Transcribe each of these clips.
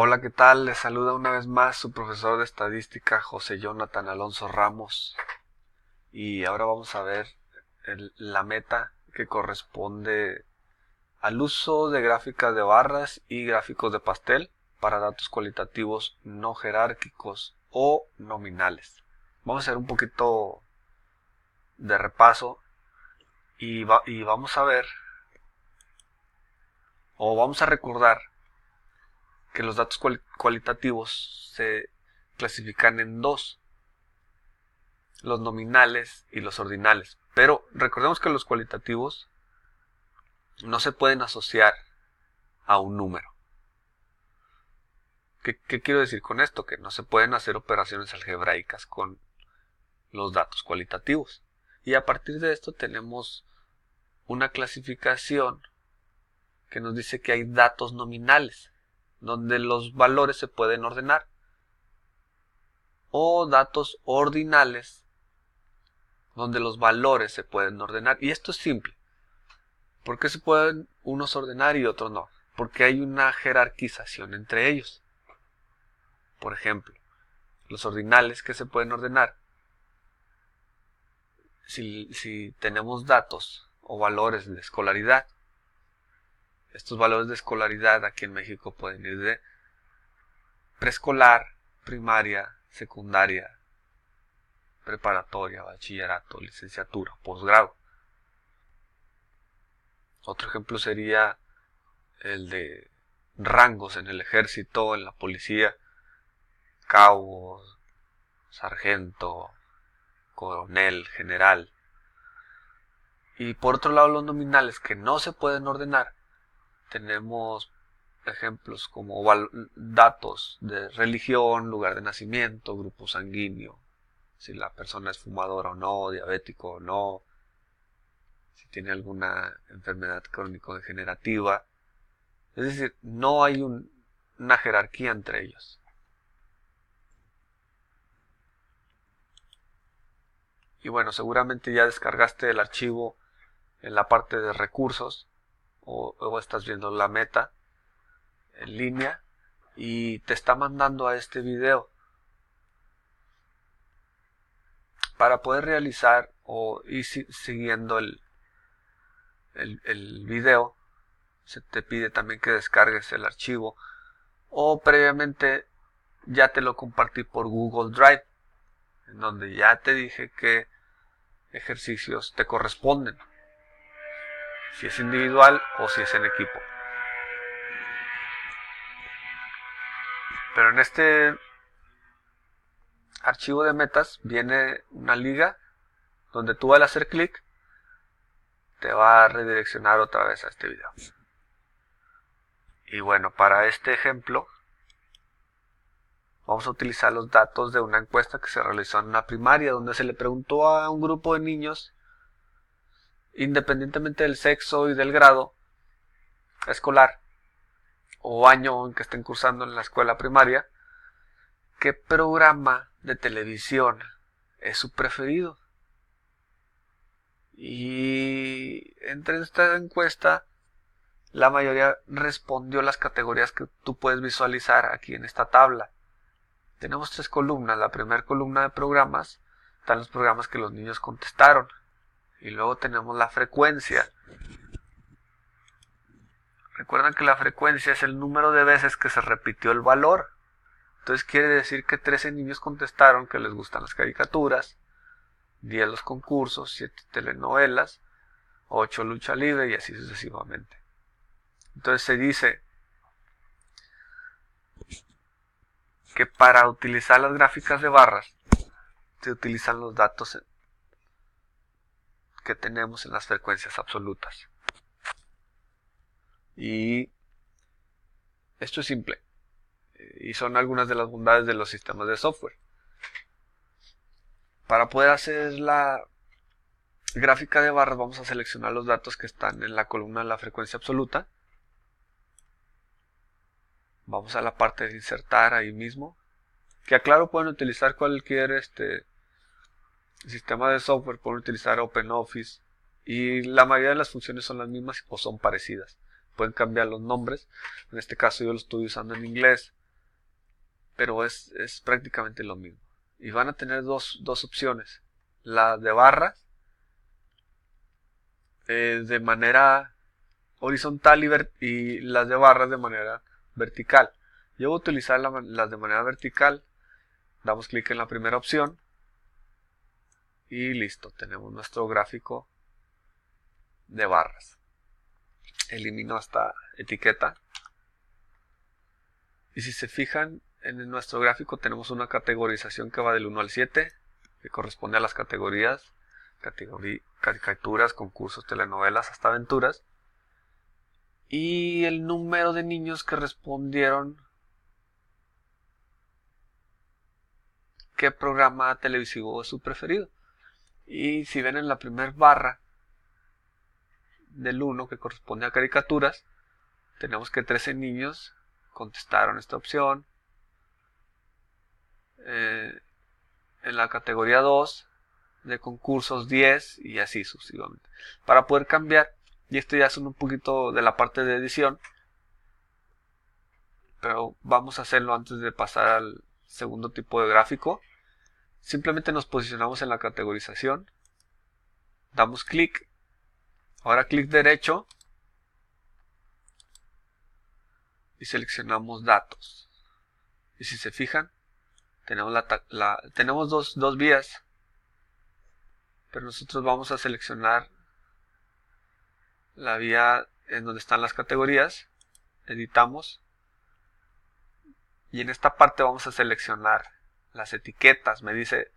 Hola, ¿qué tal? Les saluda una vez más su profesor de estadística, José Jonathan Alonso Ramos. Y ahora vamos a ver la meta que corresponde al uso de gráficas de barras y gráficos de pastel para datos cualitativos no jerárquicos o nominales. Vamos a hacer un poquito de repaso y vamos a ver o vamos a recordar que los datos cualitativos se clasifican en dos: los nominales y los ordinales. Pero recordemos que los cualitativos no se pueden asociar a un número. ¿Qué quiero decir con esto? Que no se pueden hacer operaciones algebraicas con los datos cualitativos. Y a partir de esto tenemos una clasificación que nos dice que hay datos nominales, donde los valores se pueden ordenar, o datos ordinales, donde los valores se pueden ordenar. Y esto es simple. ¿Por qué se pueden unos ordenar y otros no? Porque hay una jerarquización entre ellos. Por ejemplo, los ordinales que se pueden ordenar, si tenemos datos o valores de escolaridad, estos valores de escolaridad aquí en México pueden ir de preescolar, primaria, secundaria, preparatoria, bachillerato, licenciatura, posgrado. Otro ejemplo sería el de rangos en el ejército, en la policía: cabo, sargento, coronel, general. Y por otro lado, los nominales que no se pueden ordenar, tenemos ejemplos como datos de religión, lugar de nacimiento, grupo sanguíneo, si la persona es fumadora o no, diabético o no, si tiene alguna enfermedad crónico-degenerativa. Es decir, no hay una jerarquía entre ellos. Y bueno, seguramente ya descargaste el archivo en la parte de recursos, o estás viendo la meta en línea y te está mandando a este video. Para poder realizar o ir siguiendo el video, se te pide también que descargues el archivo, o previamente ya te lo compartí por Google Drive, en donde ya te dije qué ejercicios te corresponden, si es individual o si es en equipo. Pero en este archivo de metas viene una liga donde tú, al hacer clic, te va a redireccionar otra vez a este video. Y bueno, para este ejemplo vamos a utilizar los datos de una encuesta que se realizó en una primaria, donde se le preguntó a un grupo de niños, independientemente del sexo y del grado escolar o año en que estén cursando en la escuela primaria, qué programa de televisión es su preferido. Y entre esta encuesta, la mayoría respondió las categorías que tú puedes visualizar aquí en esta tabla. Tenemos tres columnas. La primera columna de programas están los programas que los niños contestaron. Y luego tenemos la frecuencia. Recuerdan que la frecuencia es el número de veces que se repitió el valor. Entonces quiere decir que 13 niños contestaron que les gustan las caricaturas, 10 los concursos, 7 telenovelas, 8 lucha libre y así sucesivamente. Entonces se dice que para utilizar las gráficas de barras se utilizan los datos que tenemos en las frecuencias absolutas. Y esto es simple, y son algunas de las bondades de los sistemas de software. Para poder hacer la gráfica de barras, vamos a seleccionar los datos que están en la columna de la frecuencia absoluta. Vamos a la parte de insertar ahí mismo, que aclaro, pueden utilizar cualquier sistema de software, pueden utilizar OpenOffice, y la mayoría de las funciones son las mismas o son parecidas. Pueden cambiar los nombres. En este caso yo lo estoy usando en inglés, pero es prácticamente lo mismo. Y van a tener dos opciones. La de barras de manera horizontal y las de barras de manera vertical. Yo voy a utilizar las de manera vertical. Damos clic en la primera opción y listo, tenemos nuestro gráfico de barras. Elimino esta etiqueta y si se fijan en nuestro gráfico tenemos una categorización que va del 1 al 7, que corresponde a las categorías: caricaturas, concursos, telenovelas, hasta aventuras, y el número de niños que respondieron qué programa televisivo es su preferido. Y si ven en la primera barra del 1, que corresponde a caricaturas, tenemos que 13 niños contestaron esta opción. En la categoría 2 de concursos 10 y así sucesivamente. Para poder cambiar, y esto ya son un poquito de la parte de edición, pero vamos a hacerlo antes de pasar al segundo tipo de gráfico. Simplemente nos posicionamos en la categorización, damos clic, ahora clic derecho y seleccionamos datos. Y si se fijan, tenemos dos vías, pero nosotros vamos a seleccionar la vía en donde están las categorías, editamos y en esta parte vamos a seleccionar las etiquetas. Me dice,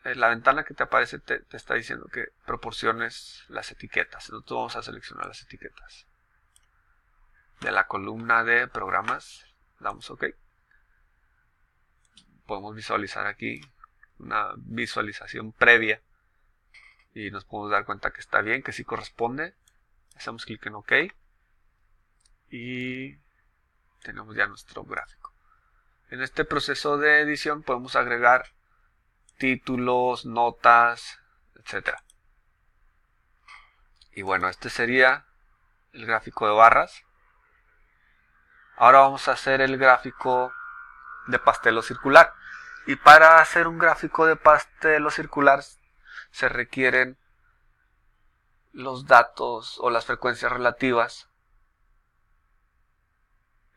la ventana que te aparece te está diciendo que proporciones las etiquetas. Nosotros vamos a seleccionar las etiquetas. De la columna de programas, damos OK. Podemos visualizar aquí una visualización previa y nos podemos dar cuenta que está bien, que sí corresponde. Hacemos clic en OK y tenemos ya nuestro gráfico. En este proceso de edición podemos agregar títulos, notas, etc. Y bueno, este sería el gráfico de barras. Ahora vamos a hacer el gráfico de pastelo circular. Y para hacer un gráfico de pastelo circular se requieren los datos o las frecuencias relativas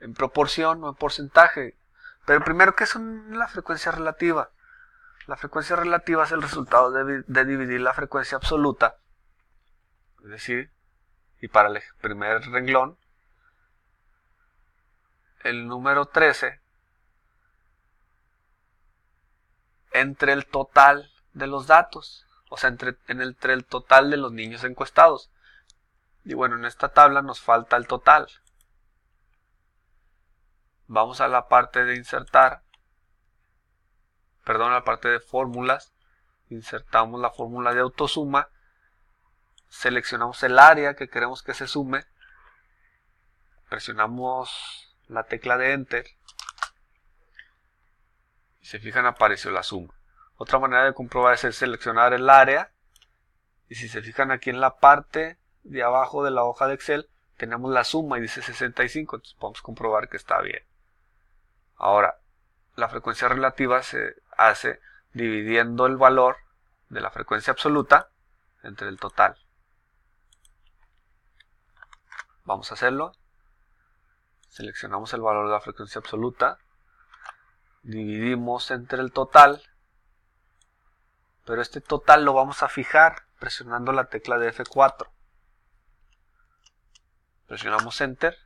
en proporción o en porcentaje. Pero primero, ¿qué es la frecuencia relativa? La frecuencia relativa es el resultado de dividir la frecuencia absoluta, es decir, y para el primer renglón, el número 13 entre el total de los datos, o sea, entre el total de los niños encuestados. Y bueno, en esta tabla nos falta el total. Vamos a la parte de insertar, perdón, a la parte de fórmulas, insertamos la fórmula de autosuma, seleccionamos el área que queremos que se sume, presionamos la tecla de Enter y se fijan, apareció la suma. Otra manera de comprobar es seleccionar el área y si se fijan aquí en la parte de abajo de la hoja de Excel tenemos la suma y dice 65, entonces podemos comprobar que está bien. Ahora, la frecuencia relativa se hace dividiendo el valor de la frecuencia absoluta entre el total. Vamos a hacerlo. Seleccionamos el valor de la frecuencia absoluta, dividimos entre el total, pero este total lo vamos a fijar presionando la tecla de F4. Presionamos Enter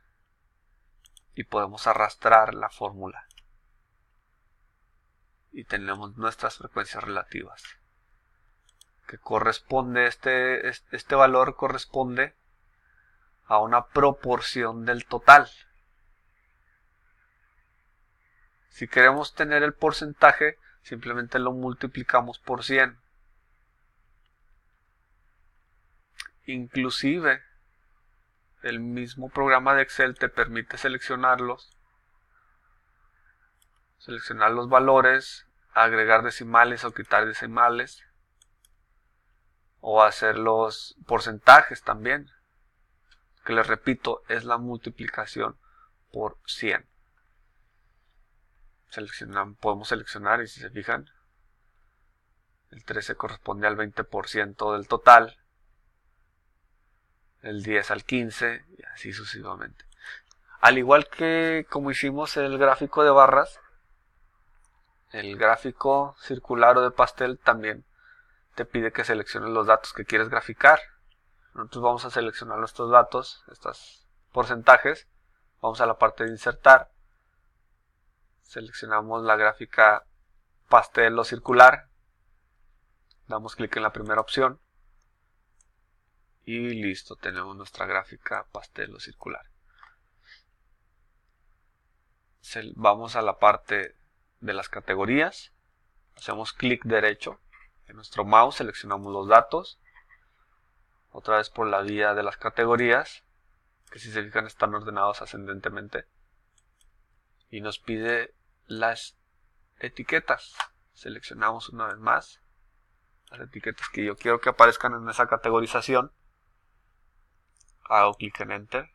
y podemos arrastrar la fórmula. Y tenemos nuestras frecuencias relativas. Que corresponde, este valor corresponde a una proporción del total. Si queremos tener el porcentaje, simplemente lo multiplicamos por 100. Inclusive, el mismo programa de Excel te permite seleccionar los valores, agregar decimales o quitar decimales, o hacer los porcentajes también, que les repito, es la multiplicación por 100. podemos seleccionar, y si se fijan, el 13 corresponde al 20% del total, el 10 al 15 y así sucesivamente. Al igual que como hicimos el gráfico de barras, el gráfico circular o de pastel también te pide que selecciones los datos que quieres graficar. Nosotros vamos a seleccionar nuestros datos, estos porcentajes. Vamos a la parte de insertar. Seleccionamos la gráfica pastel o circular. Damos clic en la primera opción. Y listo, tenemos nuestra gráfica pastel o circular. Vamos a la parte de las categorías. Hacemos clic derecho en nuestro mouse, seleccionamos los datos. Otra vez por la vía de las categorías, que si se fijan están ordenados ascendentemente. Y nos pide las etiquetas. Seleccionamos una vez más las etiquetas que yo quiero que aparezcan en esa categorización. Hago clic en Enter.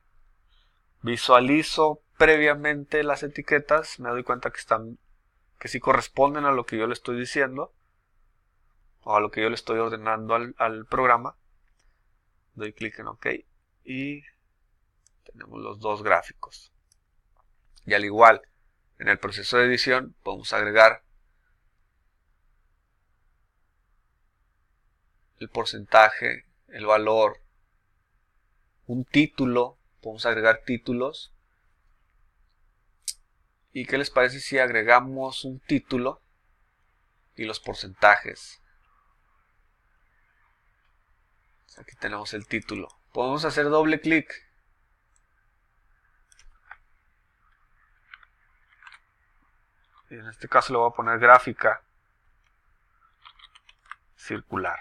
Visualizo previamente las etiquetas. Me doy cuenta que sí corresponden a lo que yo le estoy diciendo o a lo que yo le estoy ordenando al programa. Doy clic en OK y tenemos los dos gráficos. Y al igual, en el proceso de edición podemos agregar el porcentaje, el valor, un título. Podemos agregar títulos. ¿Y qué les parece si agregamos un título y los porcentajes? Aquí tenemos el título. Podemos hacer doble clic. Y en este caso le voy a poner gráfica circular.